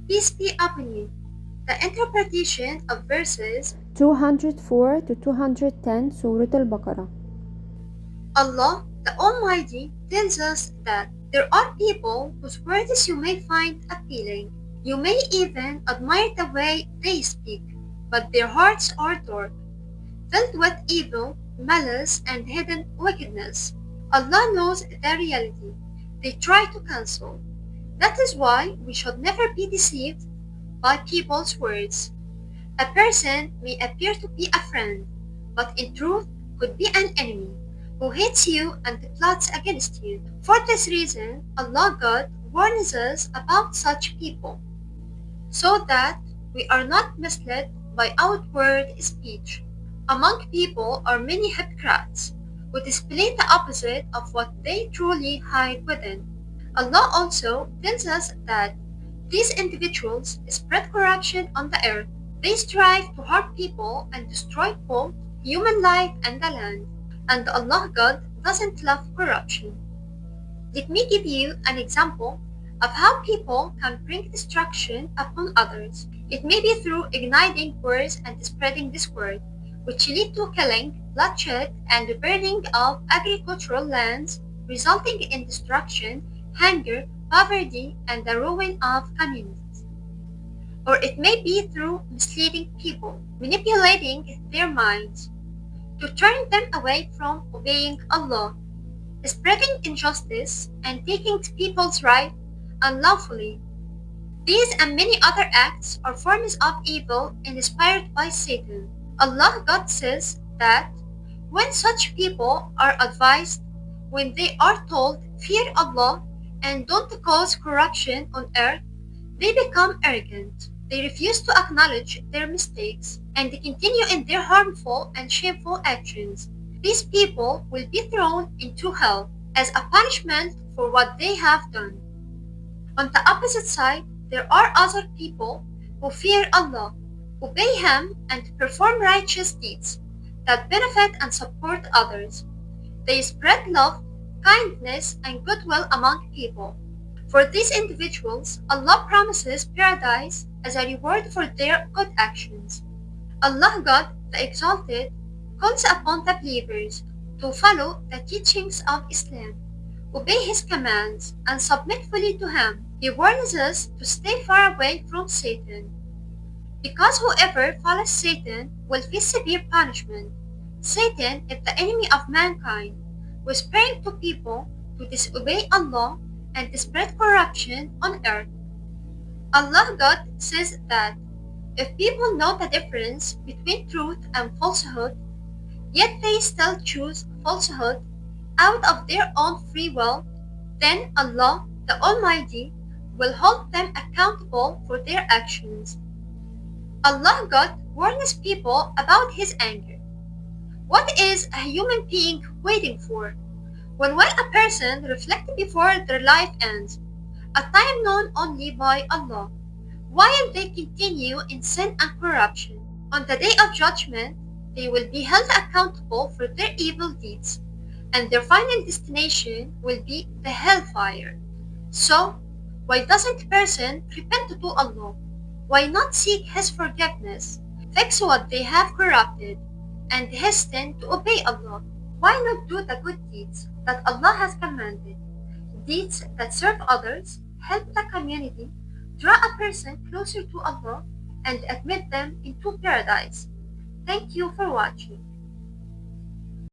Peace be upon you. The interpretation of verses 204 to 210 Surah Al-Baqarah. Allah the Almighty tells us that there are people whose words you may find appealing. You may even admire the way they speak, but their hearts are dark, filled with evil, malice, and hidden wickedness. Allah knows the reality they try to cancel. That is why we should never be deceived by people's words. A person may appear to be a friend, but in truth could be an enemy who hates you and plots against you. For this reason, Allah God warns us about such people, so that we are not misled by outward speech. Among people are many hypocrites who display the opposite of what they truly hide within. Allah also tells us that these individuals spread corruption on the earth. They strive to harm people and destroy both human life and the land. And Allah God doesn't love corruption. Let me give you an example of how people can bring destruction upon others. It may be through igniting wars and spreading discord, which lead to killing, bloodshed, and the burning of agricultural lands, resulting in destruction, hunger, poverty, and the ruin of communities. Or it may be through misleading people, manipulating their minds to turn them away from obeying Allah, spreading injustice, and taking people's rights unlawfully. These and many other acts are forms of evil inspired by Satan. Allah God says that when such people are advised, when they are told, fear Allah and don't cause corruption on earth, they become arrogant. They refuse to acknowledge their mistakes and they continue in their harmful and shameful actions. These people will be thrown into hell as a punishment for what they have done. On the opposite side, there are other people who fear Allah, obey Him, and perform righteous deeds that benefit and support others. They spread love, kindness, and goodwill among people. For these individuals, Allah promises paradise as a reward for their good actions. Allah God, the Exalted, calls upon the believers to follow the teachings of Islam, obey His commands, and submit fully to Him. He warns us to stay far away from Satan, because whoever follows Satan will face severe punishment. Satan is the enemy of mankind, whispering to people to disobey Allah and to spread corruption on earth. Allah God says that if people know the difference between truth and falsehood, yet they still choose falsehood out of their own free will, then Allah, the Almighty, will hold them accountable for their actions. Allah God warns people about His anger. What is a human being waiting for? When will a person reflect before their life ends, a time known only by Allah, while they continue in sin and corruption? On the day of judgment, they will be held accountable for their evil deeds, and their final destination will be the hellfire. So, why doesn't a person repent to Allah? Why not seek His forgiveness, fix what they have corrupted, and hasten to obey Allah? Why not do the good deeds that Allah has commanded, deeds that serve others, help the community, draw a person closer to Allah, and admit them into paradise? Thank you for watching.